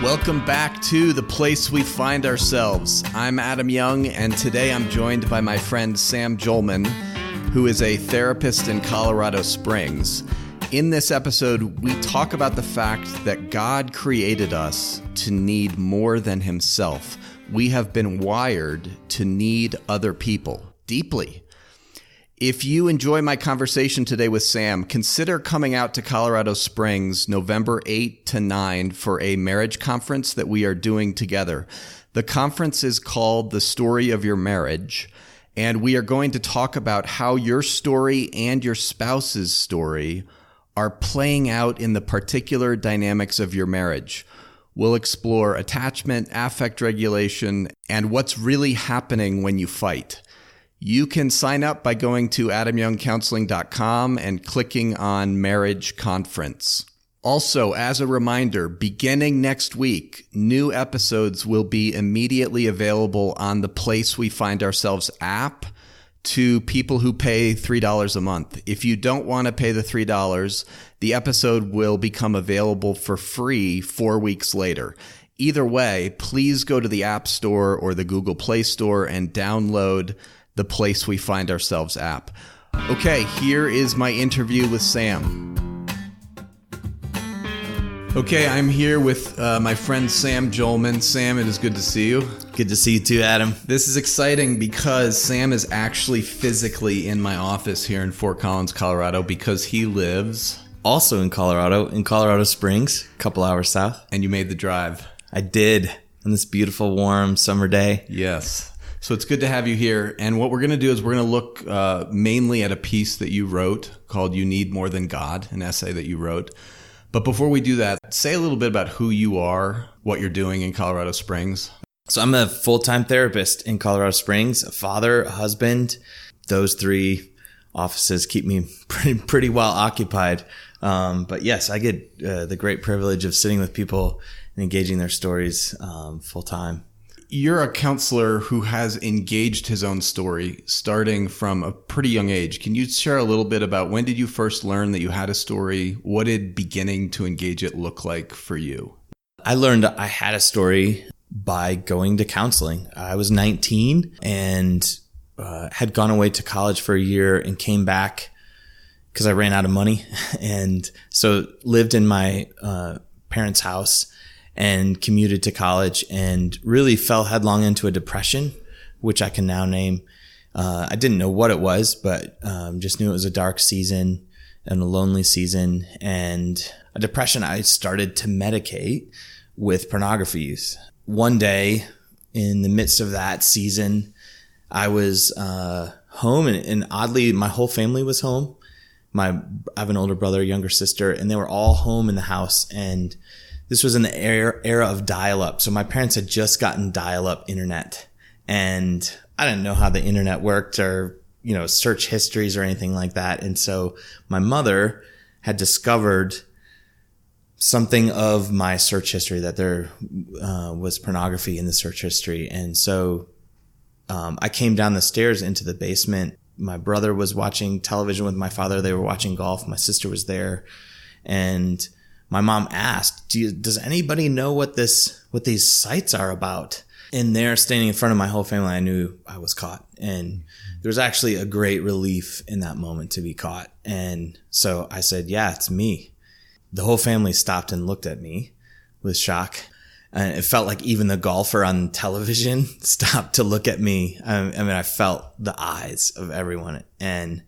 Welcome back to The Place We Find Ourselves. I'm Adam Young, and today I'm joined by my friend Sam Jolman, who is a therapist in Colorado Springs. In this episode, we talk about the fact that God created us to need more than himself. We have been wired to need other people deeply. If you enjoy my conversation today with Sam, consider coming out to Colorado Springs November 8 to 9 for a marriage conference that we are doing together. The conference is called The Story of Your Marriage, and we are going to talk about how your story and your spouse's story are playing out in the particular dynamics of your marriage. We'll explore attachment, affect regulation, and what's really happening when you fight. You can sign up by going to adamyoungcounseling.com and clicking on Marriage Conference. Also, as a reminder, beginning next week, new episodes will be immediately available on the Place We Find Ourselves app to people who pay $3 a month. If you don't want to pay the $3, the episode will become available for free 4 weeks later. Either way, please go to the App Store or the Google Play Store and download the Place We Find Ourselves app. Okay, here is my interview with Sam. Okay, I'm here with my friend Sam Jolman. Sam, it is good to see you. Good to see you too, Adam. This is exciting because Sam is actually physically in my office here in Fort Collins, Colorado, because he lives also in Colorado Springs, a couple hours south. And you made the drive. I did, on this beautiful, warm summer day. Yes. So it's good to have you here. And what we're going to do is we're going to look mainly at a piece that you wrote called You Need More Than God, an essay that you wrote. But before we do that, say a little bit about who you are, what you're doing in Colorado Springs. So I'm a full-time therapist in Colorado Springs, a father, a husband. Those three offices keep me pretty well occupied. But yes, I get the great privilege of sitting with people and engaging their stories full-time. You're a counselor who has engaged his own story starting from a pretty young age. Can you share a little bit about when did you first learn that you had a story? What did beginning to engage it look like for you? I learned I had a story by going to counseling. I was 19 and had gone away to college for a year and came back because I ran out of money. And so lived in my parents' house and commuted to college and really fell headlong into a depression, which I can now name. I didn't know what it was, but just knew it was a dark season and a lonely season and a depression. I started to medicate with pornography use. One day in the midst of that season, I was home and oddly, my whole family was home. I have an older brother, a younger sister, and they were all home in the house. And this was in the era of dial-up. So my parents had just gotten dial-up internet and I didn't know how the internet worked or, search histories or anything like that. And so my mother had discovered something of my search history, that there was pornography in the search history. And so I came down the stairs into the basement. My brother was watching television with my father. They were watching golf. My sister was there. And my mom asked, does anybody know what these sites are about? And there, standing in front of my whole family, I knew I was caught. And there was actually a great relief in that moment to be caught. And so I said, yeah, it's me. The whole family stopped and looked at me with shock. And it felt like even the golfer on television stopped to look at me. I felt the eyes of everyone. And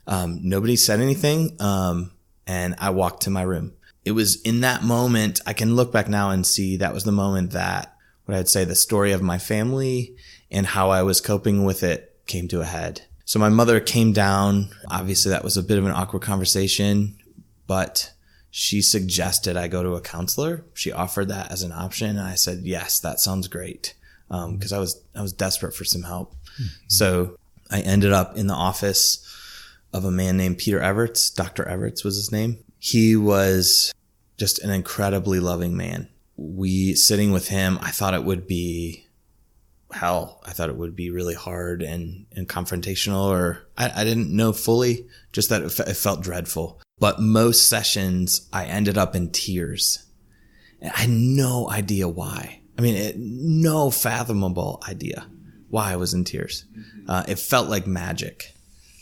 nobody said anything. And I walked to my room. It was in that moment, I can look back now and see that was the moment that, what I'd say, the story of my family and how I was coping with it came to a head. So my mother came down. Obviously, that was a bit of an awkward conversation, but she suggested I go to a counselor. She offered that as an option. And I said, yes, that sounds great. Because I was desperate for some help. Mm-hmm. So I ended up in the office of a man named Peter Everts. Dr. Everts was his name. He was just an incredibly loving man. Sitting with him, I thought it would be hell. I thought it would be really hard and confrontational, or I didn't know fully, just that it felt dreadful. But most sessions, I ended up in tears. And I had no idea why. I mean, no fathomable idea why I was in tears. It felt like magic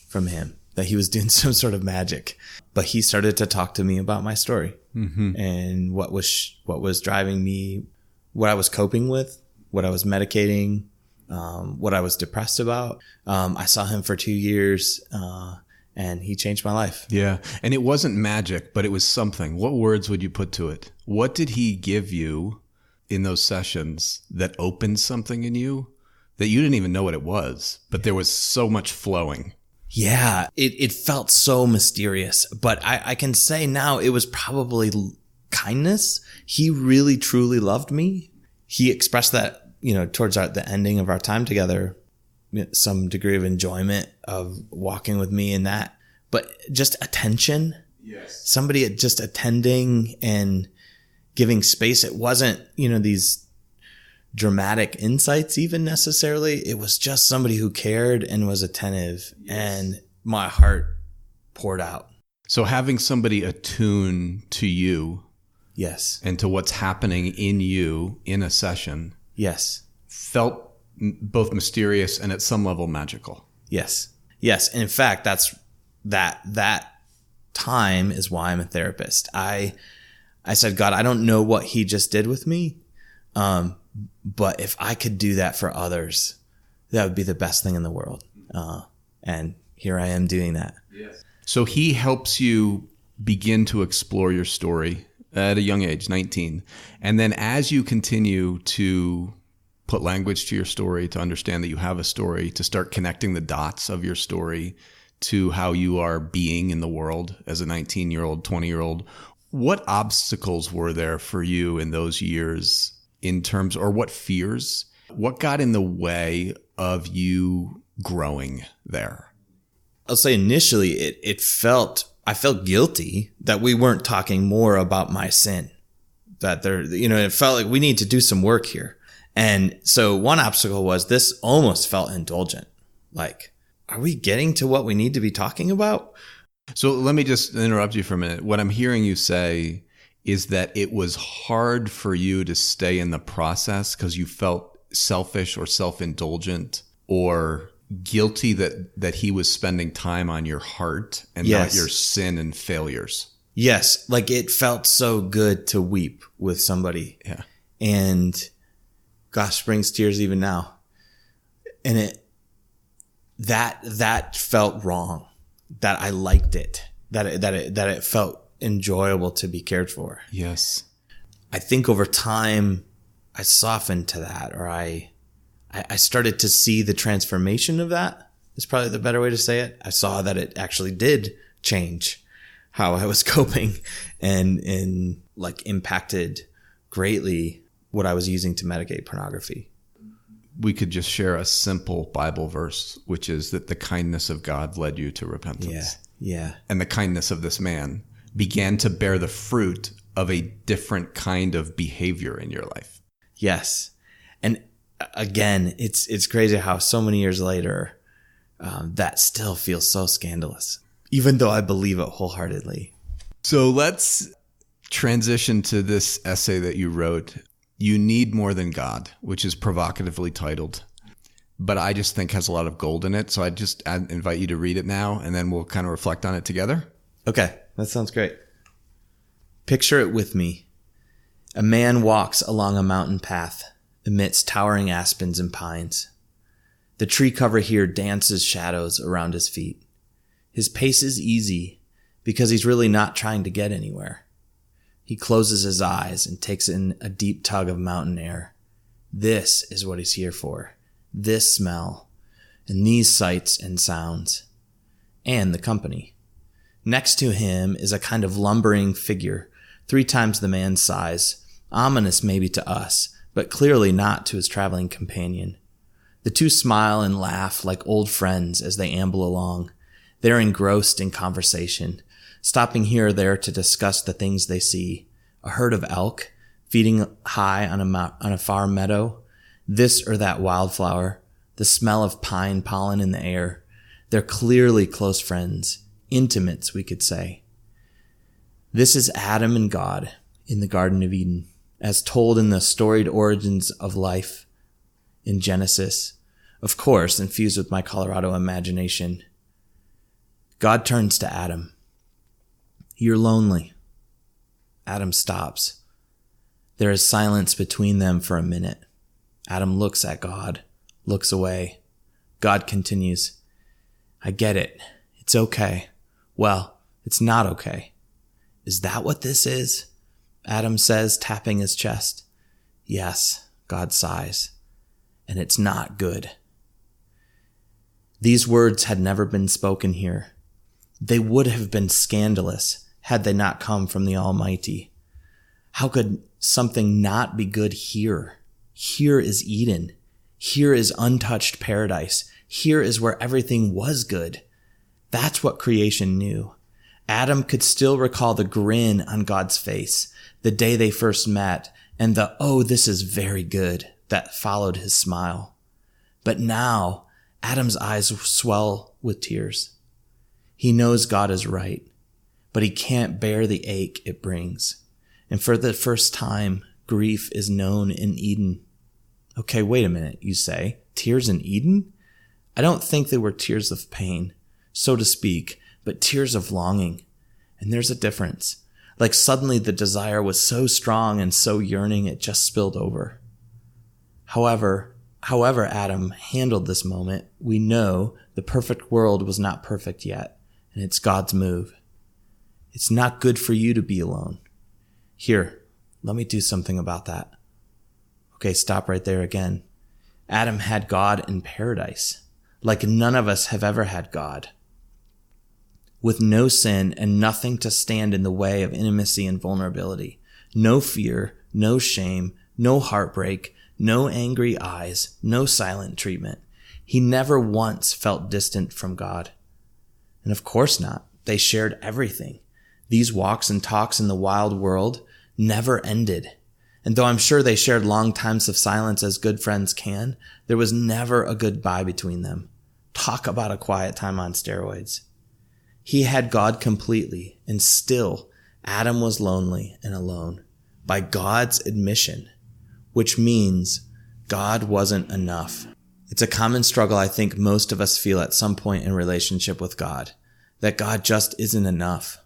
from him, that he was doing some sort of magic. But he started to talk to me about my story and what was driving me, what I was coping with, what I was medicating, what I was depressed about. I saw him for 2 years, and he changed my life. Yeah. And it wasn't magic, but it was something. What words would you put to it? What did he give you in those sessions that opened something in you that you didn't even know what it was, but there was so much flowing? Yeah, it felt so mysterious, but I can say now it was probably kindness. He really, truly loved me. He expressed that, towards the ending of our time together, some degree of enjoyment of walking with me in that, but just attention. Yes. Somebody just attending and giving space. It wasn't, these dramatic insights even necessarily. It was just somebody who cared and was attentive, and my heart poured out. So having somebody attune to you. Yes. And to what's happening in you in a session. Yes. Felt both mysterious and at some level magical. Yes. Yes. And in fact, that time is why I'm a therapist. I said, God, I don't know what he just did with me. But if I could do that for others, that would be the best thing in the world. And here I am doing that. Yes. So he helps you begin to explore your story at a young age, 19. And then as you continue to put language to your story, to understand that you have a story, to start connecting the dots of your story to how you are being in the world as a 19-year-old, 20-year-old, what obstacles were there for you in those years in terms, or what fears, what got in the way of you growing there? I'll say initially I felt guilty that we weren't talking more about my sin, that it felt like we need to do some work here. And so one obstacle was this almost felt indulgent. Like, are we getting to what we need to be talking about? So let me just interrupt you for a minute. What I'm hearing you say is that it was hard for you to stay in the process because you felt selfish or self-indulgent or guilty that he was spending time on your heart and not your sin and failures. Yes. Like, it felt so good to weep with somebody. Yeah. And gosh, brings tears even now. And that felt wrong, that I liked it, that it felt enjoyable to be cared for. Yes. I think over time I softened to that, or I started to see the transformation of that is probably the better way to say it. I saw that it actually did change how I was coping and like impacted greatly what I was using to medicate pornography. We could just share a simple Bible verse, which is that the kindness of God led you to repentance. Yeah. And the kindness of this man began to bear the fruit of a different kind of behavior in your life. Yes. And again, it's crazy how so many years later, that still feels so scandalous, even though I believe it wholeheartedly. So let's transition to this essay that you wrote, You Need More Than God, which is provocatively titled, but I just think has a lot of gold in it. So I just invite you to read it now, and then we'll kind of reflect on it together. Okay, that sounds great. Picture it with me. A man walks along a mountain path amidst towering aspens and pines. The tree cover here dances shadows around his feet. His pace is easy because he's really not trying to get anywhere. He closes his eyes and takes in a deep tug of mountain air. This is what he's here for. This smell, and these sights and sounds, and the company. Next to him is a kind of lumbering figure, 3 times the man's size, ominous maybe to us, but clearly not to his traveling companion. The two smile and laugh like old friends as they amble along. They're engrossed in conversation, stopping here or there to discuss the things they see. A herd of elk feeding high on a far meadow, this or that wildflower, the smell of pine pollen in the air. They're clearly close friends, intimates, we could say. This is Adam and God in the Garden of Eden. as told in the storied origins of life in Genesis, of course, infused with my Colorado imagination. God turns to Adam. You're lonely. Adam stops. There is silence between them for a minute. Adam looks at God, looks away. God continues, I get it. It's okay. Well, it's not okay. Is that what this is? Adam says, tapping his chest. Yes, God sighs. And it's not good. These words had never been spoken here. They would have been scandalous had they not come from the Almighty. How could something not be good here? Here is Eden. Here is untouched paradise. Here is where everything was good. That's what creation knew. Adam could still recall the grin on God's face the day they first met and the, oh, this is very good, that followed his smile. But now, Adam's eyes swell with tears. He knows God is right, but he can't bear the ache it brings. And for the first time, grief is known in Eden. Okay, wait a minute, you say. Tears in Eden? I don't think they were tears of pain, so to speak, but tears of longing. And there's a difference. Like suddenly the desire was so strong and so yearning it just spilled over. However Adam handled this moment, we know the perfect world was not perfect yet, and it's God's move. It's not good for you to be alone. Here, let me do something about that. Okay, stop right there again. Adam had God in paradise, like none of us have ever had God. With no sin and nothing to stand in the way of intimacy and vulnerability. No fear, no shame, no heartbreak, no angry eyes, no silent treatment. He never once felt distant from God. And of course not. They shared everything. These walks and talks in the wild world never ended. And though I'm sure they shared long times of silence as good friends can, there was never a goodbye between them. Talk about a quiet time on steroids. He had God completely, and still Adam was lonely and alone by God's admission, which means God wasn't enough. It's a common struggle I think most of us feel at some point in relationship with God, that God just isn't enough.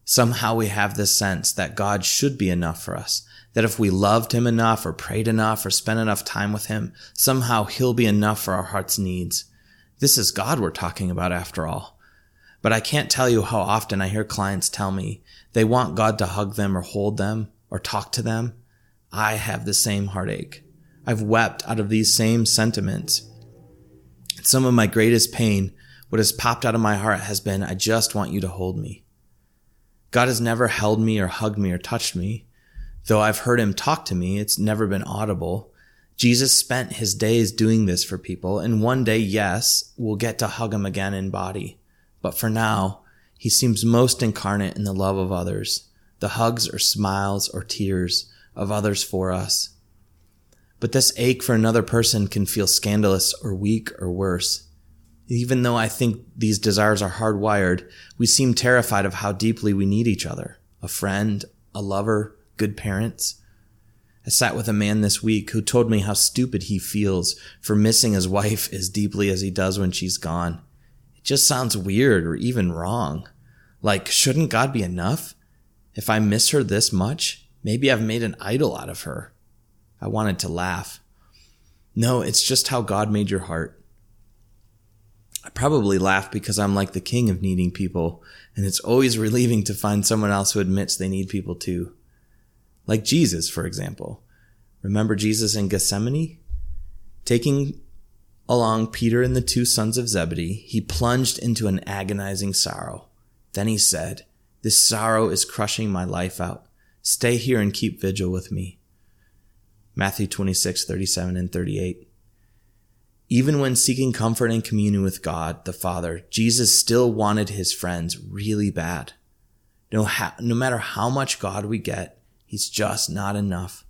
Somehow we have this sense that God should be enough for us, that if we loved him enough or prayed enough or spent enough time with him, somehow he'll be enough for our heart's needs. This is God we're talking about after all. But I can't tell you how often I hear clients tell me they want God to hug them or hold them or talk to them. I have the same heartache. I've wept out of these same sentiments. Some of my greatest pain, what has popped out of my heart has been, I just want you to hold me. God has never held me or hugged me or touched me. Though I've heard him talk to me, it's never been audible. Jesus spent his days doing this for people, and one day, yes, we'll get to hug him again in body. But for now, he seems most incarnate in the love of others, the hugs or smiles or tears of others for us. But this ache for another person can feel scandalous or weak or worse. Even though I think these desires are hardwired, we seem terrified of how deeply we need each other, a friend, a lover, good parents. I sat with a man this week who told me how stupid he feels for missing his wife as deeply as he does when she's gone. It just sounds weird or even wrong. Like, shouldn't God be enough? If I miss her this much, maybe I've made an idol out of her. I wanted to laugh. No, it's just how God made your heart. I probably laugh because I'm like the king of needing people, and it's always relieving to find someone else who admits they need people too. Like Jesus, for example. Remember Jesus in Gethsemane? Taking along Peter and the two sons of Zebedee, he plunged into an agonizing sorrow. Then he said, "This sorrow is crushing my life out. Stay here and keep vigil with me." Matthew 26:37 and 38. Even when seeking comfort and communion with God, the Father, Jesus still wanted his friends really bad. No matter how much God we get, he's just not enough.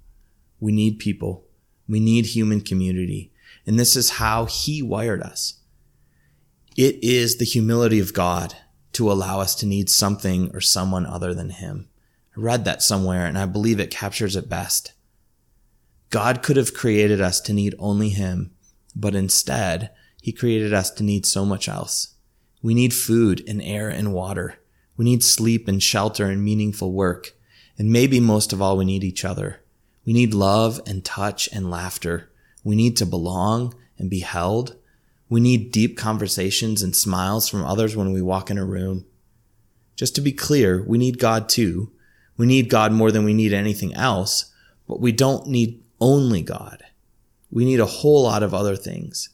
We need people. We need human community. And this is how he wired us. It is the humility of God to allow us to need something or someone other than him. I read that somewhere, and I believe it captures it best. God could have created us to need only him, but instead he created us to need so much else. We need food and air and water. We need sleep and shelter and meaningful work. And maybe most of all, we need each other. We need love and touch and laughter. We need to belong and be held. We need deep conversations and smiles from others when we walk in a room. Just to be clear, we need God too. We need God more than we need anything else, but we don't need only God. We need a whole lot of other things.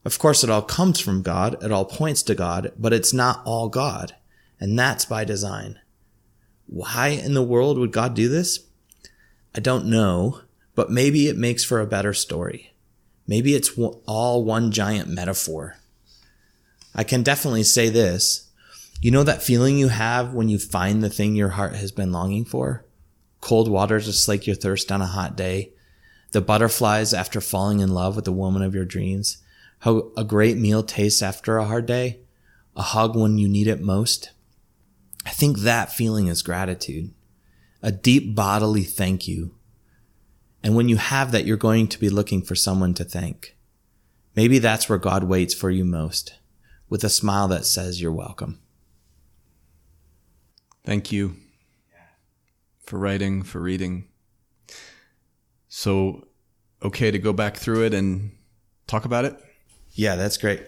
Of course, it all comes from God. It all points to God, but it's not all God. And that's by design. Why in the world would God do this? I don't know, but maybe it makes for a better story. Maybe it's all one giant metaphor. I can definitely say this. You know that feeling you have when you find the thing your heart has been longing for? Cold water to slake your thirst on a hot day. The butterflies after falling in love with the woman of your dreams. How a great meal tastes after a hard day. A hug when you need it most. I think that feeling is gratitude. A deep bodily thank you. And when you have that, you're going to be looking for someone to thank. Maybe that's where God waits for you most, with a smile that says you're welcome. Thank you for writing, for reading. So, okay to go back through it and talk about it? Yeah, that's great.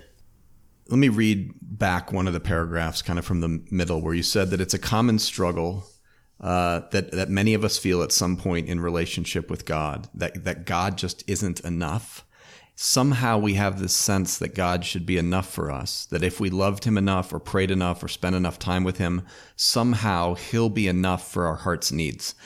Let me read back one of the paragraphs kind of from the middle where you said that it's a common struggle that many of us feel at some point in relationship with God, that God just isn't enough. Somehow we have this sense that God should be enough for us, that if we loved him enough or prayed enough or spent enough time with him, somehow he'll be enough for our heart's needs.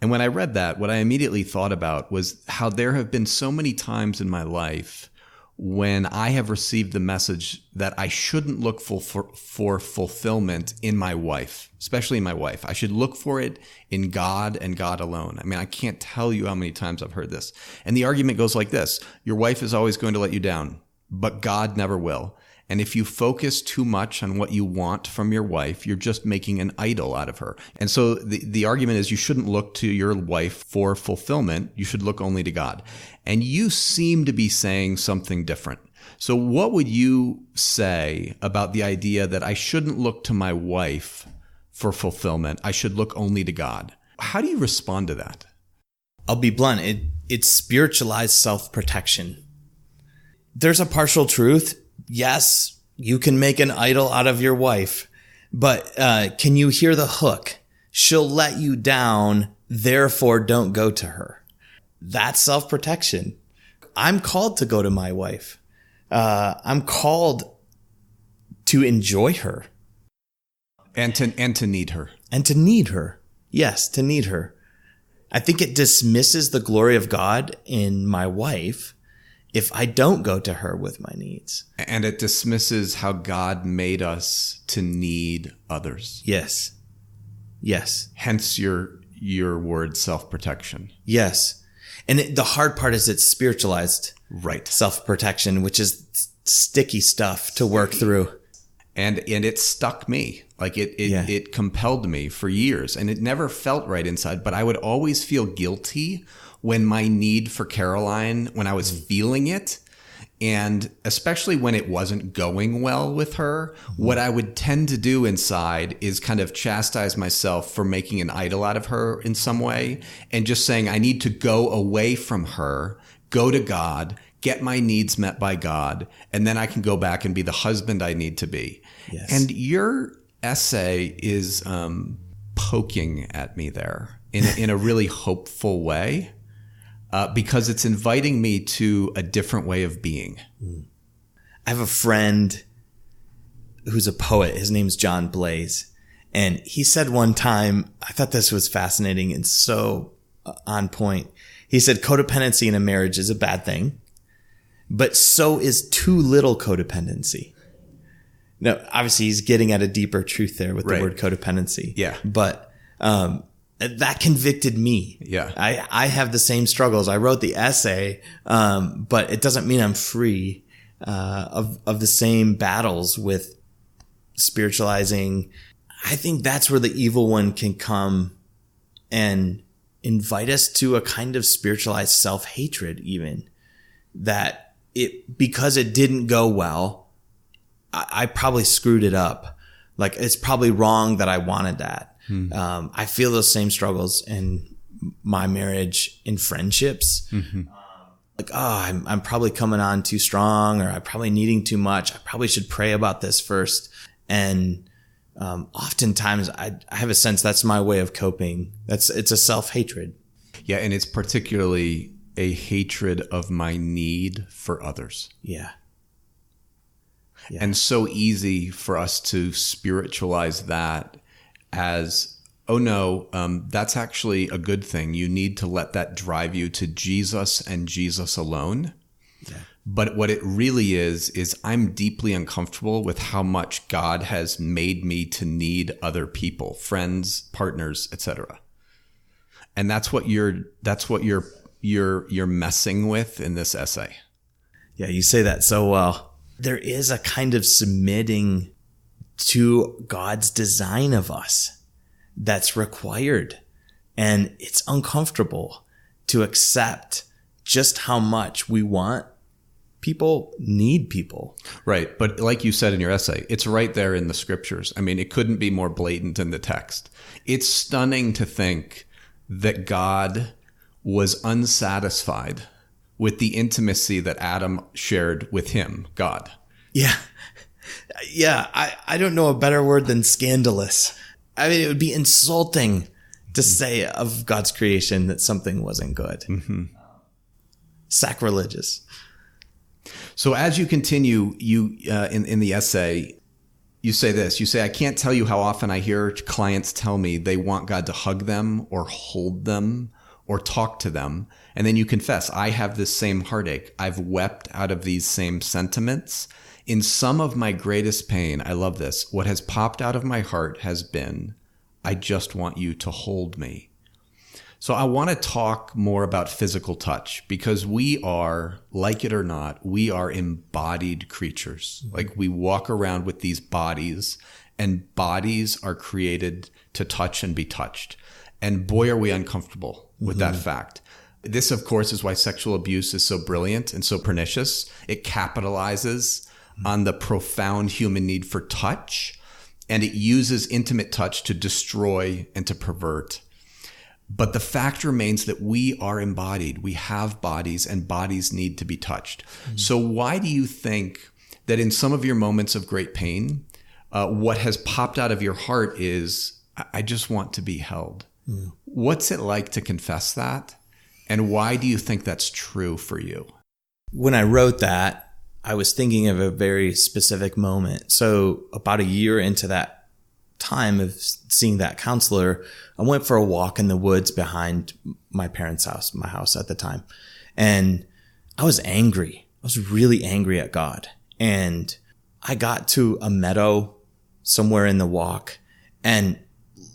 And when I read that, what I immediately thought about was how there have been so many times in my life when I have received the message that I shouldn't look for fulfillment in my wife, especially in my wife. I should look for it in God and God alone. I mean, I can't tell you how many times I've heard this. And the argument goes like this. Your wife is always going to let you down, but God never will. And if you focus too much on what you want from your wife, you're just making an idol out of her. And so the argument is you shouldn't look to your wife for fulfillment. You should look only to God. And you seem to be saying something different. So what would you say about the idea that I shouldn't look to my wife for fulfillment? I should look only to God. How do you respond to that? I'll be blunt. It's spiritualized self-protection. There's a partial truth. Yes, you can make an idol out of your wife, but can you hear the hook? She'll let you down, therefore don't go to her. That's self-protection. I'm called to go to my wife. I'm called to enjoy her. And to need her. And to need her. Yes, to need her. I think it dismisses the glory of God in my wife if I don't go to her with my needs. And it dismisses how God made us to need others. Yes. Yes. Hence your word self-protection. Yes. And the hard part is it's spiritualized. Right. Self-protection, which is sticky stuff to work through. And it stuck me. Like it compelled me for years. And it never felt right inside, but I would always feel guilty when my need for Caroline, when I was feeling it, and especially when it wasn't going well with her, what I would tend to do inside is kind of chastise myself for making an idol out of her in some way and just saying I need to go away from her, go to God, get my needs met by God, and then I can go back and be the husband I need to be. Yes. And your essay is poking at me there in a really hopeful way. Because it's inviting me to a different way of being. I have a friend who's a poet. His name's John Blaze. And he said one time, I thought this was fascinating and so on point. He said, codependency in a marriage is a bad thing, but so is too little codependency. Now, obviously, he's getting at a deeper truth there with the word codependency. Yeah. But that convicted me. Yeah. I have the same struggles. I wrote the essay, but it doesn't mean I'm free of the same battles with spiritualizing. I think that's where the evil one can come and invite us to a kind of spiritualized self-hatred, even that because it didn't go well, I probably screwed it up. Like, it's probably wrong that I wanted that. I feel those same struggles in my marriage, in friendships. Like, I'm probably coming on too strong, or I'm probably needing too much. I probably should pray about this first. And oftentimes I have a sense that's my way of coping. It's a self-hatred. Yeah, and it's particularly a hatred of my need for others. Yeah. And so easy for us to spiritualize that as, oh no, that's actually a good thing. You need to let that drive you to Jesus and Jesus alone. Yeah. But what it really is I'm deeply uncomfortable with how much God has made me to need other people, friends, partners, etc. And that's what you're messing with in this essay. Yeah, you say that so well. There is a kind of submitting to God's design of us that's required. And it's uncomfortable to accept just how much we want people, need people. Right. But like you said in your essay, it's right there in the scriptures. I mean, it couldn't be more blatant in the text. It's stunning to think that God was unsatisfied with the intimacy that Adam shared with him, God. Yeah. Yeah. I don't know a better word than scandalous. I mean, it would be insulting to say of God's creation that something wasn't good. Sacrilegious. So as you continue, in the essay, you say this. You say, I can't tell you how often I hear clients tell me they want God to hug them or hold them or talk to them. And then you confess, I have this same heartache. I've wept out of these same sentiments. In some of my greatest pain, I love this, what has popped out of my heart has been, I just want you to hold me. So I want to talk more about physical touch, because we are, like it or not, we are embodied creatures. Like, we walk around with these bodies, and bodies are created to touch and be touched. And boy, are we uncomfortable with that fact. This, of course, is why sexual abuse is so brilliant and so pernicious. It capitalizes on the profound human need for touch, and it uses intimate touch to destroy and to pervert. But the fact remains that we are embodied. We have bodies, and bodies need to be touched. So why do you think that in some of your moments of great pain, what has popped out of your heart is, I just want to be held? What's it like to confess that? And why do you think that's true for you? When I wrote that, I was thinking of a very specific moment. So about a year into that time of seeing that counselor, I went for a walk in the woods behind my parents' house, my house at the time. And I was angry. I was really angry at God. And I got to a meadow somewhere in the walk and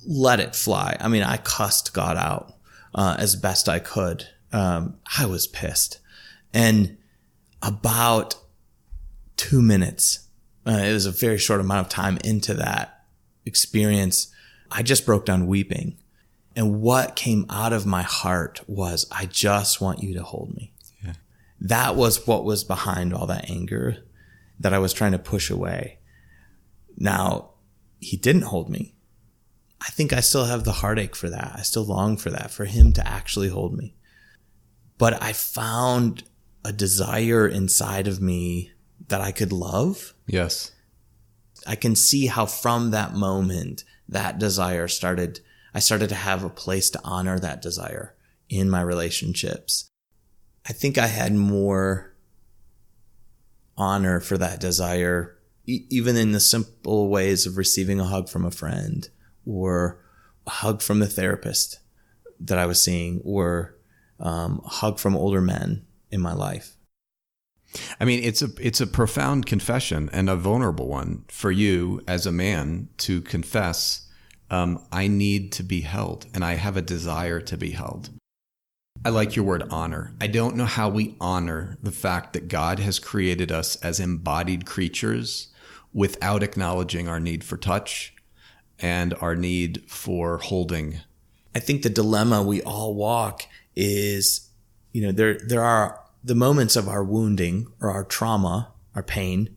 let it fly. I mean, I cussed God out as best I could. I was pissed. And about 2 minutes, it was a very short amount of time into that experience, I just broke down weeping. And what came out of my heart was, I just want you to hold me. Yeah. That was what was behind all that anger that I was trying to push away. Now, he didn't hold me. I think I still have the heartache for that. I still long for that, for him to actually hold me. But I found a desire inside of me that I could love. Yes. I can see how from that moment, that desire I started to have a place to honor that desire in my relationships. I think I had more honor for that desire, even in the simple ways of receiving a hug from a friend, or a hug from the therapist that I was seeing, or a hug from older men in my life. I mean, it's a profound confession, and a vulnerable one for you as a man to confess, I need to be held, and I have a desire to be held. I like your word honor. I don't know how we honor the fact that God has created us as embodied creatures without acknowledging our need for touch and our need for holding I think the dilemma we all walk is, there are the moments of our wounding or our trauma, our pain,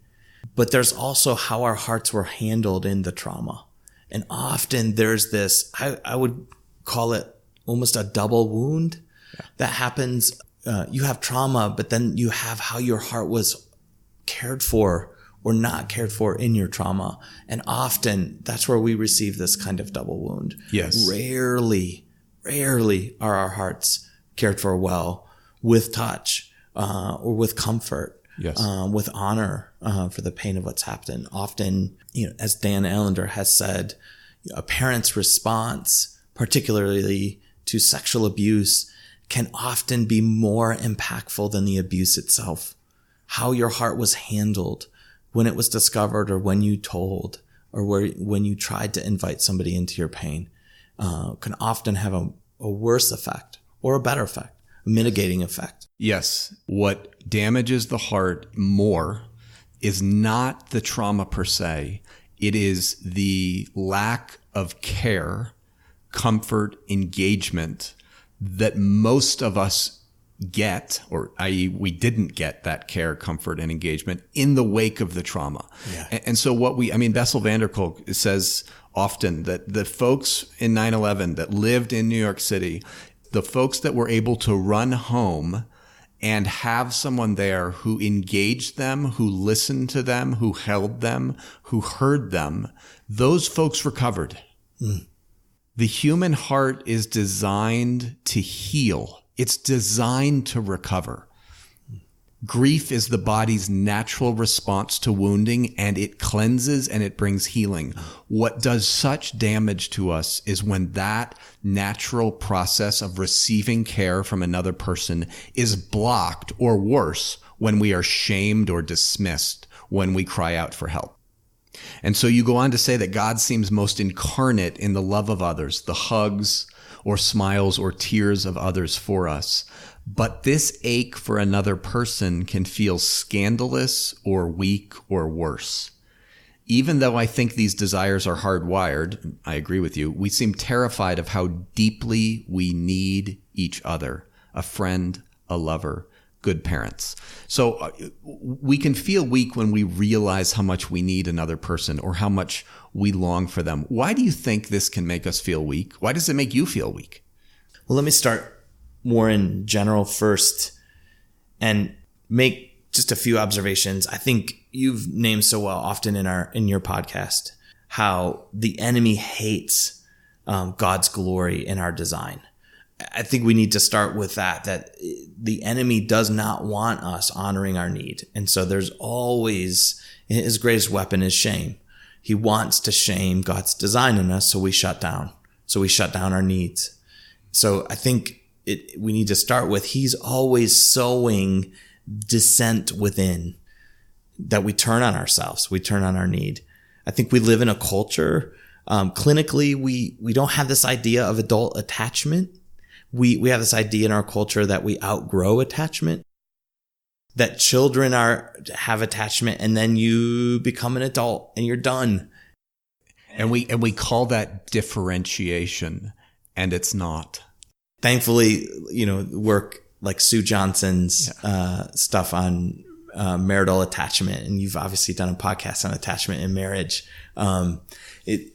but there's also how our hearts were handled in the trauma. And often there's this, I would call it almost a double wound that happens. You have trauma, but then you have how your heart was cared for or not cared for in your trauma. And often that's where we receive this kind of double wound. Yes. Rarely are our hearts cared for well with touch or with comfort, yes. With honor for the pain of what's happened. Often, as Dan Allender has said, a parent's response, particularly to sexual abuse, can often be more impactful than the abuse itself. How your heart was handled when it was discovered or when you told or when you tried to invite somebody into your pain can often have a worse effect or a better effect, a mitigating effect. Yes. What damages the heart more is not the trauma per se. It is the lack of care, comfort, engagement that most of us get, or i.e. we didn't get that care, comfort, and engagement in the wake of the trauma. Yeah. And so Bessel van der Kolk says often that the folks in 9/11 that lived in New York City, the folks that were able to run home and have someone there who engaged them, who listened to them, who held them, who heard them, those folks recovered. Mm. The human heart is designed to heal. It's designed to recover. Grief is the body's natural response to wounding, and it cleanses and it brings healing. What does such damage to us is when that natural process of receiving care from another person is blocked, or worse, when we are shamed or dismissed when we cry out for help. And so you go on to say that God seems most incarnate in the love of others, the hugs or smiles or tears of others for us. But this ache for another person can feel scandalous or weak or worse. Even though I think these desires are hardwired, I agree with you, we seem terrified of how deeply we need each other, a friend, a lover, good parents. So we can feel weak when we realize how much we need another person or how much we long for them. Why do you think this can make us feel weak? Why does it make you feel weak? Well, let me start more in general first and make just a few observations. I think you've named so well often in your podcast how the enemy hates God's glory in our design. I think we need to start with that the enemy does not want us honoring our need. And so there's always, his greatest weapon is shame. He wants to shame God's design in us, so we shut down. So we shut down our needs. So I think we need to start with, he's always sowing dissent within, that we turn on ourselves, we turn on our need. I think we live in a culture, clinically, we don't have this idea of adult attachment. We have this idea in our culture that we outgrow attachment, that children have attachment and then you become an adult and you're done. And we call that differentiation, and it's not. Thankfully, work like Sue Johnson's stuff on marital attachment, and you've obviously done a podcast on attachment in marriage. It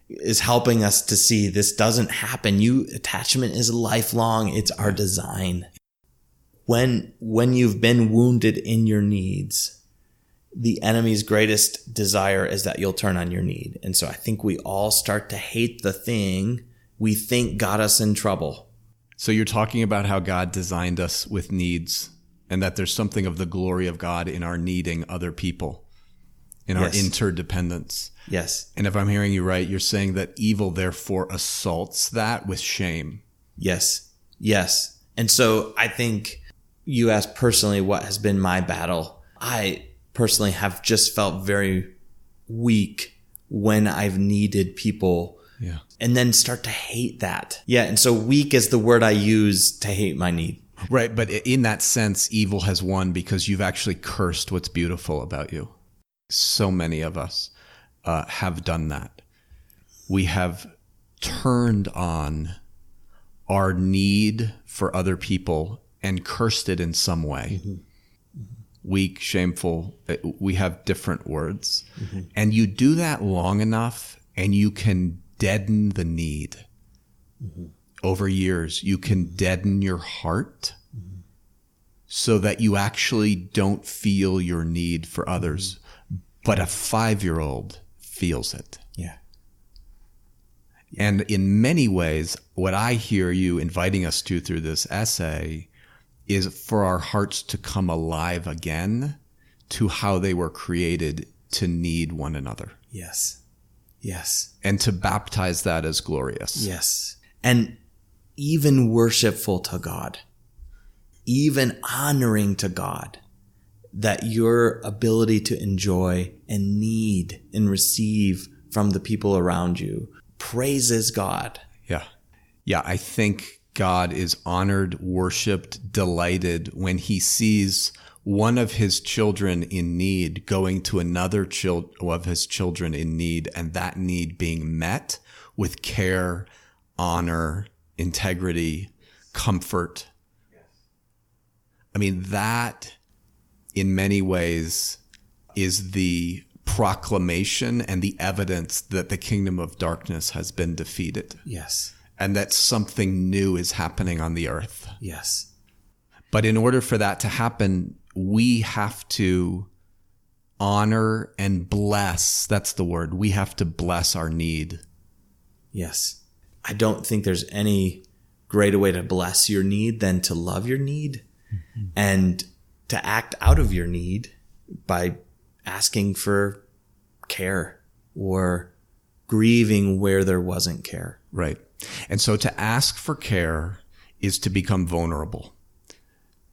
is helping us to see this doesn't happen. Attachment is lifelong. It's our design. When you've been wounded in your needs, the enemy's greatest desire is that you'll turn on your need. And so I think we all start to hate the thing we think got us in trouble. So you're talking about how God designed us with needs, and that there's something of the glory of God in our needing other people, in our interdependence. Yes. And if I'm hearing you right, you're saying that evil therefore assaults that with shame. Yes. Yes. And so I think you asked personally what has been my battle. I personally have just felt very weak when I've needed people. Yeah. And then start to hate that. Yeah. And so weak is the word I use to hate my need. Right. But in that sense, evil has won because you've actually cursed what's beautiful about you. So many of us have done that. We have turned on our need for other people and cursed it in some way. Weak, shameful, we have different words. And you do that long enough and you can deaden the need. Over years, you can deaden your heart so that you actually don't feel your need for others. But a 5-year-old feels it. Yeah. And in many ways, what I hear you inviting us to through this essay is for our hearts to come alive again to how they were created to need one another. Yes. Yes. And to baptize that as glorious. Yes. And even worshipful to God, even honoring to God, that your ability to enjoy and need and receive from the people around you praises God. Yeah. Yeah. I think God is honored, worshiped, delighted when he sees one of his children in need going to another of his children in need, and that need being met with care, honor, integrity, comfort. I mean, that in many ways is the proclamation and the evidence that the kingdom of darkness has been defeated. Yes. And that something new is happening on the earth. Yes. But in order for that to happen, we have to honor and bless. That's the word. We have to bless our need. Yes. I don't think there's any greater way to bless your need than to love your need and to act out of your need by asking for care or grieving where there wasn't care. Right. And so to ask for care is to become vulnerable.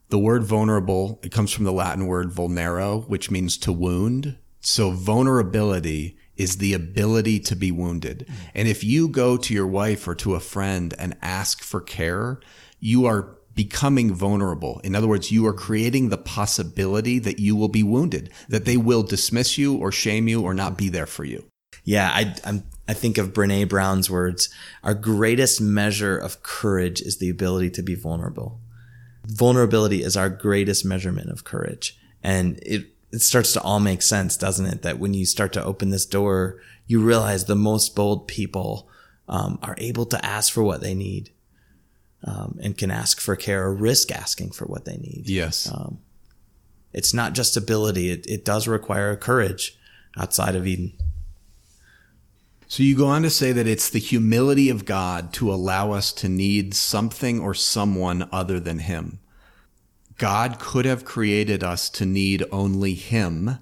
The word vulnerable, it comes from the Latin word vulnero, which means to wound. So vulnerability is the ability to be wounded. And if you go to your wife or to a friend and ask for care, you are becoming vulnerable. In other words, you are creating the possibility that you will be wounded, that they will dismiss you or shame you or not be there for you. Yeah, I think of Brene Brown's words. Our greatest measure of courage is the ability to be vulnerable. Vulnerability is our greatest measurement of courage. And it starts to all make sense, doesn't it? That when you start to open this door, you realize the most bold people are able to ask for what they need. And can ask for care or risk asking for what they need. Yes. It's not just ability. It does require courage outside of Eden. So you go on to say that it's the humility of God to allow us to need something or someone other than him. God could have created us to need only him,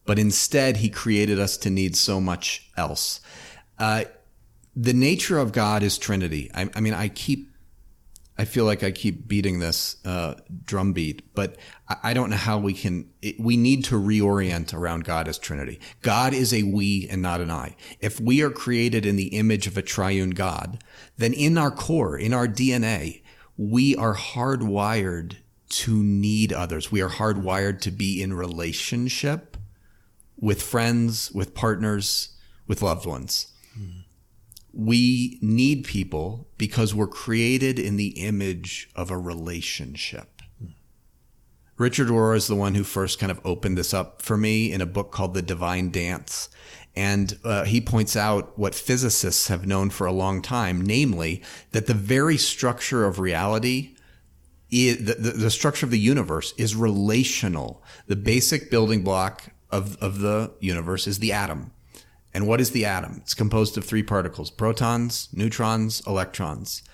but instead he created us to need so much else. The nature of God is Trinity. I mean, I feel like I keep beating this drumbeat, but I don't know how we need to reorient around God as Trinity. God is a we and not an I. If we are created in the image of a triune God, then in our core, in our DNA, we are hardwired to need others. We are hardwired to be in relationship with friends, with partners, with loved ones. We need people because we're created in the image of a relationship. Richard Rohr is the one who first kind of opened this up for me in a book called The Divine Dance. And he points out what physicists have known for a long time, namely that the very structure of reality, the structure of the universe is relational. The basic building block of the universe is the atom. And what is the atom? It's composed of 3 particles: protons, neutrons, electrons.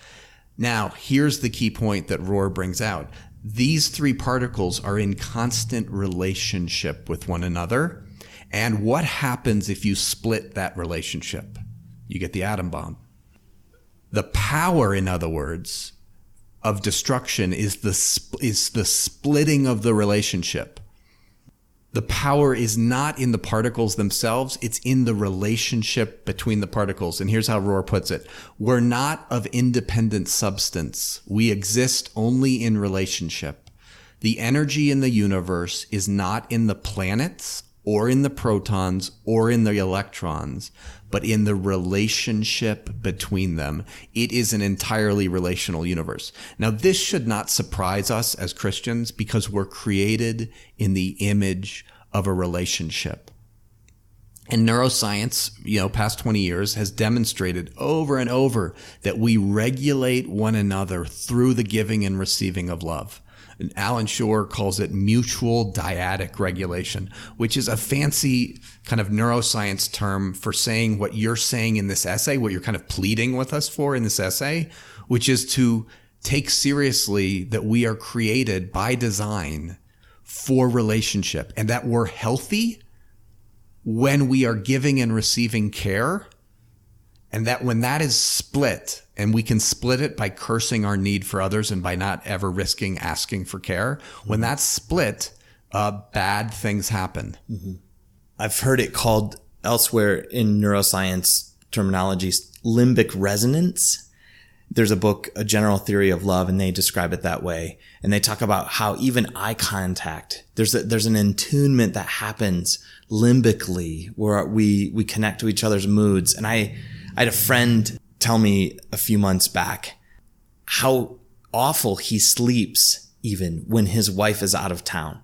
Now, here's the key point that Rohr brings out. These 3 particles are in constant relationship with one another. And what happens if you split that relationship? You get the atom bomb. The power, in other words, of destruction is the splitting of the relationship. The power is not in the particles themselves. It's in the relationship between the particles. And here's how Rohr puts it. We're not of independent substance. We exist only in relationship. The energy in the universe is not in the planets or in the protons or in the electrons, but in the relationship between them. It is an entirely relational universe. Now, this should not surprise us as Christians because we're created in the image of a relationship. And neuroscience, past 20 years has demonstrated over and over that we regulate one another through the giving and receiving of love. And Alan Shore calls it mutual dyadic regulation, which is a fancy kind of neuroscience term for saying what you're saying in this essay, what you're kind of pleading with us for in this essay, which is to take seriously that we are created by design for relationship and that we're healthy when we are giving and receiving care, and that when that is split, and we can split it by cursing our need for others and by not ever risking asking for care, when that's split, bad things happen. Mm-hmm. I've heard it called elsewhere in neuroscience terminology, limbic resonance. There's a book, A General Theory of Love, and they describe it that way. And they talk about how even eye contact, there's an attunement that happens limbically where we connect to each other's moods. And I had a friend tell me a few months back how awful he sleeps even when his wife is out of town.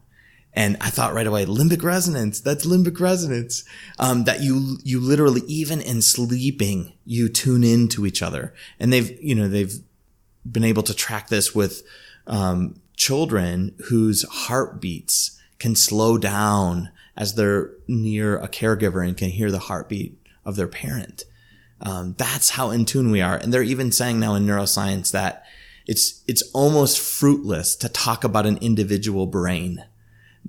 And I thought right away, limbic resonance, that's limbic resonance. That you literally, even in sleeping, you tune into each other. And they've been able to track this with, children whose heartbeats can slow down as they're near a caregiver and can hear the heartbeat of their parent. That's how in tune we are. And they're even saying now in neuroscience that it's almost fruitless to talk about an individual brain.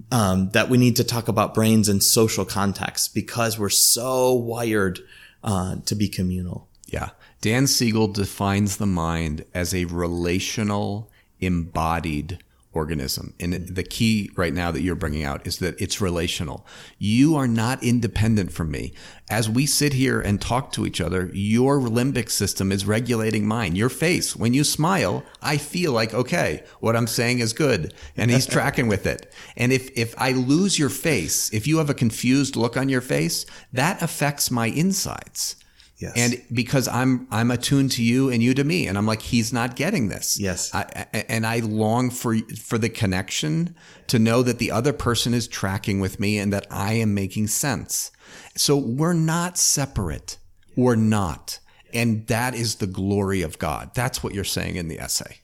That we need to talk about brains in social contexts because we're so wired to be communal. Yeah. Dan Siegel defines the mind as a relational, embodied organism. And the key right now that you're bringing out is that it's relational. You are not independent from me. As we sit here and talk to each other, your limbic system is regulating mine. Your face, when you smile, I feel like, okay, what I'm saying is good. And he's tracking with it. And if I lose your face, if you have a confused look on your face, that affects my insides. Yes. And because I'm attuned to you and you to me, and I'm like, he's not getting this. Yes. And I long for the connection to know that the other person is tracking with me and that I am making sense. So we're not separate. We're not. And that is the glory of God. That's what you're saying in the essay.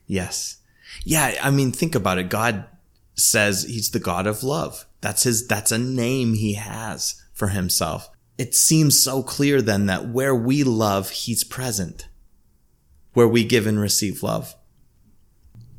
Yes. Yeah. I mean, think about it. God says he's the God of love. That's a name he has for himself. It seems so clear then that where we love, he's present. Where we give and receive love.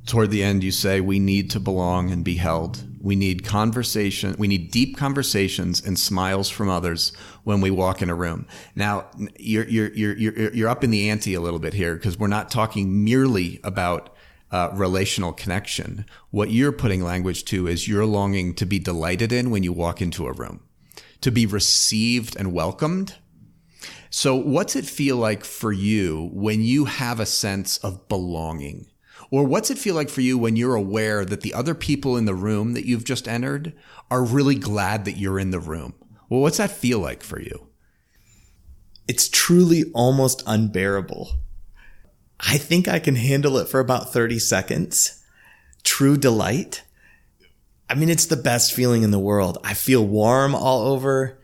Toward the end, you say we need to belong and be held. We need conversation. We need deep conversations and smiles from others when we walk in a room. Now, you're up in the ante a little bit here because we're not talking merely about relational connection. What you're putting language to is you're longing to be delighted in when you walk into a room, to be received and welcomed. So what's it feel like for you when you have a sense of belonging? Or what's it feel like for you when you're aware that the other people in the room that you've just entered are really glad that you're in the room? Well, what's that feel like for you? It's truly almost unbearable. I think I can handle it for about 30 seconds. True delight. I mean, it's the best feeling in the world. I feel warm all over.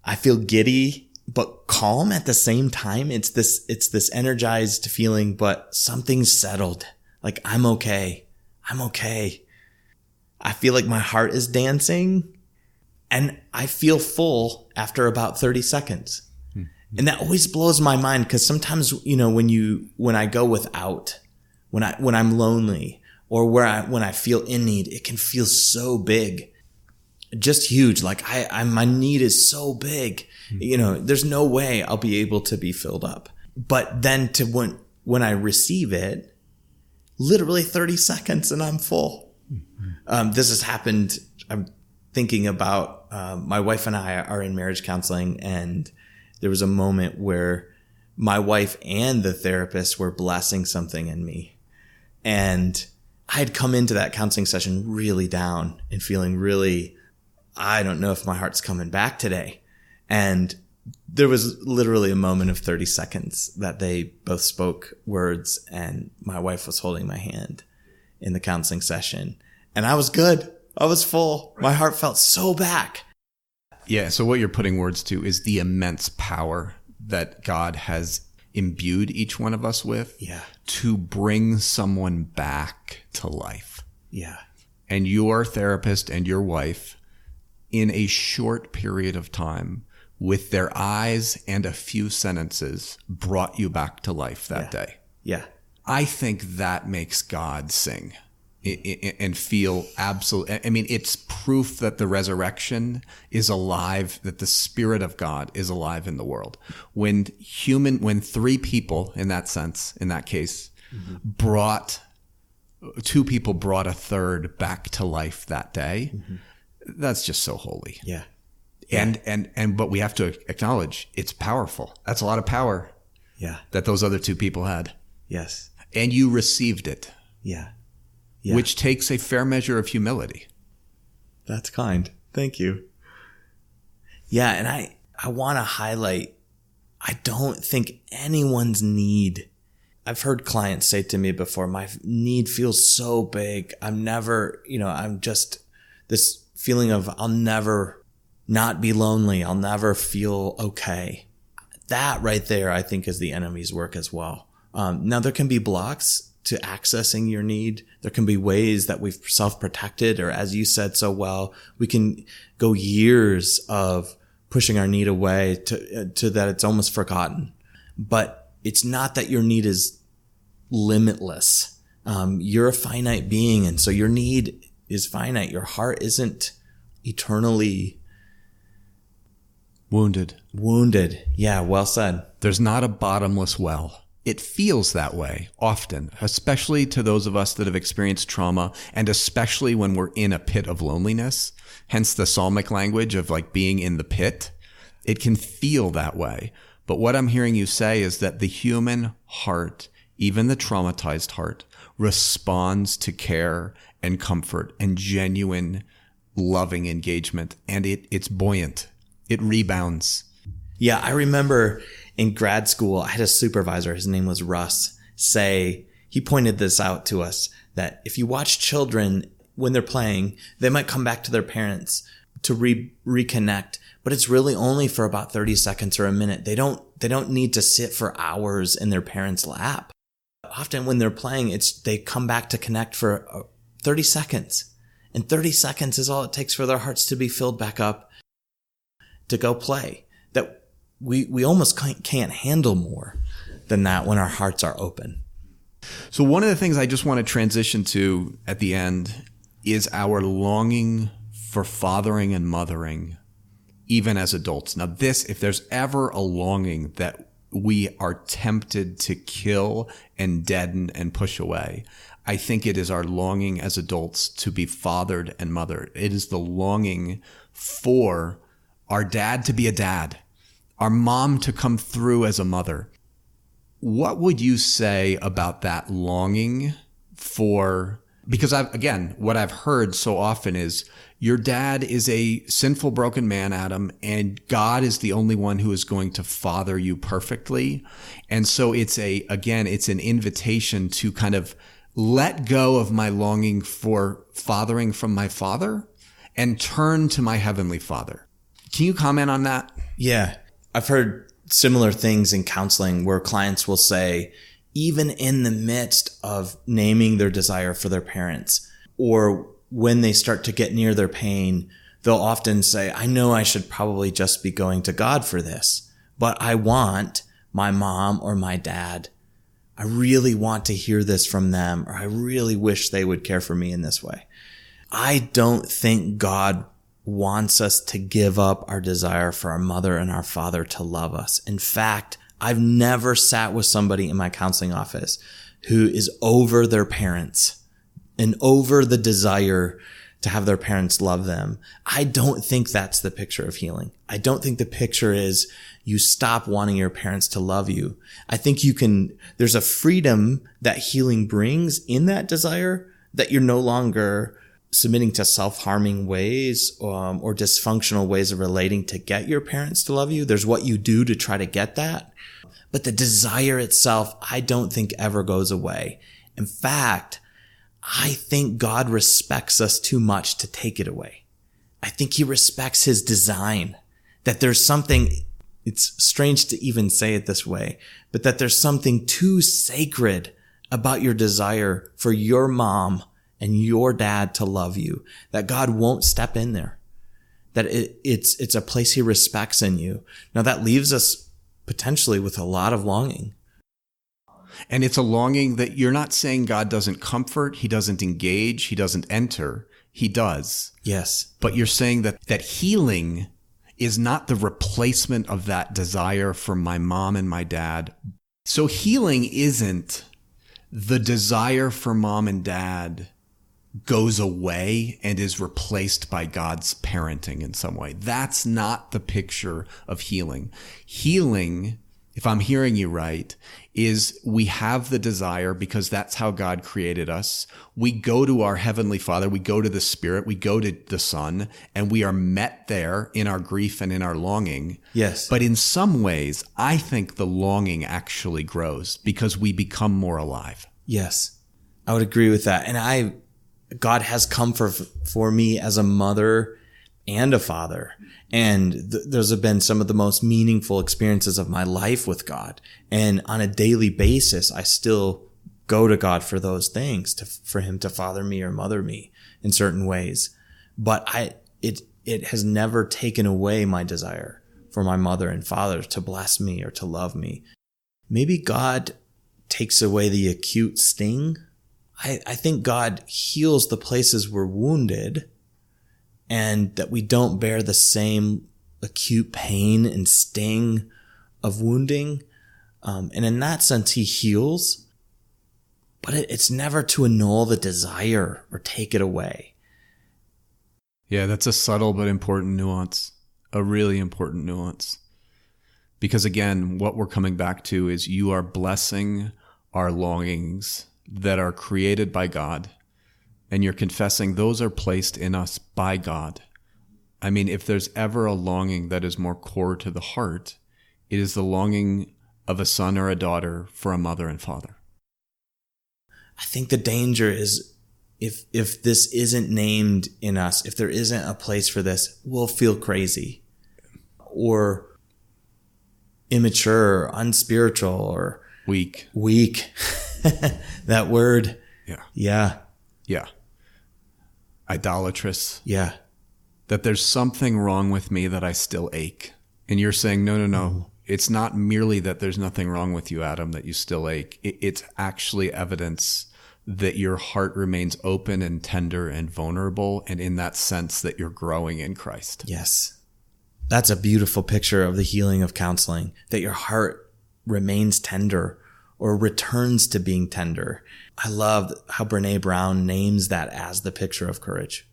I feel giddy, but calm at the same time. It's this energized feeling, but something's settled. Like, I'm okay. I'm okay. I feel like my heart is dancing and I feel full after about 30 seconds. Mm-hmm. And that always blows my mind because sometimes, when I go without, when I'm lonely, or when I feel in need, it can feel so big, just huge. Like my need is so big, there's no way I'll be able to be filled up. But then when I receive it, literally 30 seconds and I'm full. This has happened. I'm thinking about, my wife and I are in marriage counseling, and there was a moment where my wife and the therapist were blessing something in me. And I had come into that counseling session really down and feeling really I don't know if my heart's coming back today. And there was literally a moment of 30 seconds that they both spoke words, and my wife was holding my hand in the counseling session. And I was good. I was full. My heart felt so back. Yeah. So what you're putting words to is the immense power that God has imbued each one of us with to bring someone back to life. Yeah. And your therapist and your wife, in a short period of time, with their eyes and a few sentences, brought you back to life that day. Yeah. I think that makes God sing and feel absolute. I mean, it's proof that the resurrection is alive, that the Spirit of God is alive in the world. When three people, in that sense, in that case, two people brought a third back to life that day, that's just so holy. Yeah. But we have to acknowledge it's powerful. That's a lot of power. Yeah. That those other two people had. Yes. And you received it. Yeah. Which takes a fair measure of humility. That's kind. Thank you. Yeah. And I want to highlight, I don't think anyone's need. I've heard clients say to me before, my need feels so big. I'm just this feeling of I'll never not be lonely. I'll never feel okay. That right there, I think, is the enemy's work as well. Now, there can be blocks to accessing your need. There can be ways that we've self-protected, or as you said so well, we can go years of pushing our need away to that it's almost forgotten. But it's not that your need is limitless. You're a finite being, and so your need is finite. Your heart isn't eternally wounded. Yeah, well said. There's not a bottomless well. It feels that way often, especially to those of us that have experienced trauma, and especially when we're in a pit of loneliness, hence the psalmic language of like being in the pit. It can feel that way. But what I'm hearing you say is that the human heart, even the traumatized heart, responds to care and comfort and genuine loving engagement. And it's buoyant. It rebounds. Yeah, I remember in grad school, I had a supervisor, his name was Russ, he pointed this out to us, that if you watch children when they're playing, they might come back to their parents to reconnect, but it's really only for about 30 seconds or a minute. They don't need to sit for hours in their parents' lap. Often when they're playing, they come back to connect for 30 seconds. And 30 seconds is all it takes for their hearts to be filled back up to go play. That we almost can't handle more than that when our hearts are open. So one of the things I just want to transition to at the end is our longing for fathering and mothering, even as adults. Now this, if there's ever a longing that we are tempted to kill and deaden and push away, I think it is our longing as adults to be fathered and mothered. It is the longing for our dad to be a dad, our mom to come through as a mother. What would you say about that longing for, because what I've heard so often is your dad is a sinful, broken man, Adam, and God is the only one who is going to father you perfectly. And so it's an invitation to kind of let go of my longing for fathering from my father and turn to my heavenly Father. Can you comment on that? Yeah. I've heard similar things in counseling where clients will say, even in the midst of naming their desire for their parents, or when they start to get near their pain, they'll often say, I know I should probably just be going to God for this, but I want my mom or my dad. I really want to hear this from them, or I really wish they would care for me in this way. I don't think God wants us to give up our desire for our mother and our father to love us. In fact, I've never sat with somebody in my counseling office who is over their parents and over the desire to have their parents love them. I don't think that's the picture of healing. I don't think the picture is you stop wanting your parents to love you. I think there's a freedom that healing brings in that desire, that you're no longer submitting to self-harming ways or dysfunctional ways of relating to get your parents to love you. There's what you do to try to get that. But the desire itself, I don't think ever goes away. In fact, I think God respects us too much to take it away. I think he respects his design, that there's something, it's strange to even say it this way, but that there's something too sacred about your desire for your mom and your dad to love you, that God won't step in there, that it's a place he respects in you. Now that leaves us potentially with a lot of longing. And it's a longing that you're not saying God doesn't comfort, he doesn't engage, he doesn't enter. He does. Yes. But you're saying that healing is not the replacement of that desire for my mom and my dad. So healing isn't the desire for mom and dad goes away and is replaced by God's parenting in some way. That's not the picture of healing. Healing, if I'm hearing you right, is we have the desire because that's how God created us. We go to our Heavenly Father, we go to the Spirit, we go to the Son, and we are met there in our grief and in our longing. Yes. But in some ways, I think the longing actually grows because we become more alive. Yes, I would agree with that. And God has come for me as a mother and a father. And those have been some of the most meaningful experiences of my life with God. And on a daily basis, I still go to God for those things, for him to father me or mother me in certain ways. But it has never taken away my desire for my mother and father to bless me or to love me. Maybe God takes away the acute sting. I think God heals the places we're wounded, and that we don't bear the same acute pain and sting of wounding. And in that sense, he heals, but it's never to annul the desire or take it away. Yeah, that's a subtle but important nuance, a really important nuance. Because again, what we're coming back to is you are blessing our longings that are created by God. And you're confessing those are placed in us by God. I mean, if there's ever a longing that is more core to the heart, it is the longing of a son or a daughter for a mother and father. I think the danger is if this isn't named in us, if there isn't a place for this, we'll feel crazy or immature or unspiritual or weak. That word. Yeah. Idolatrous. Yeah. That there's something wrong with me that I still ache. And you're saying, no. Mm-hmm. It's not merely that there's nothing wrong with you, Adam, that you still ache. It's actually evidence that your heart remains open and tender and vulnerable. And in that sense that you're growing in Christ. Yes. That's a beautiful picture of the healing of counseling, that your heart remains tender or returns to being tender. I love how Brene Brown names that as the picture of courage.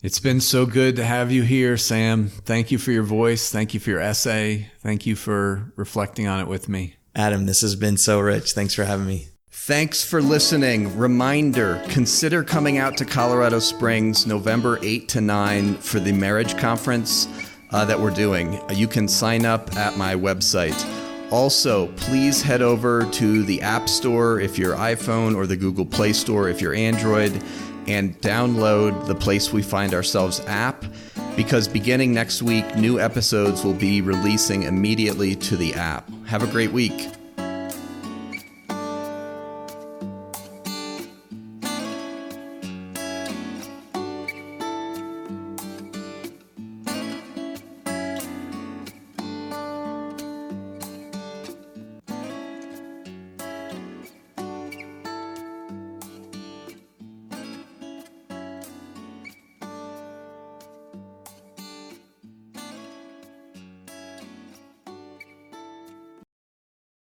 It's been so good to have you here, Sam. Thank you for your voice. Thank you for your essay. Thank you for reflecting on it with me. Adam, this has been so rich. Thanks for having me. Thanks for listening. Reminder, consider coming out to Colorado Springs November 8 to 9 for the marriage conference that we're doing. You can sign up at my website. Also, please head over to the App Store if you're iPhone or the Google Play Store if you're Android and download the Place We Find Ourselves app, because beginning next week, new episodes will be releasing immediately to the app. Have a great week.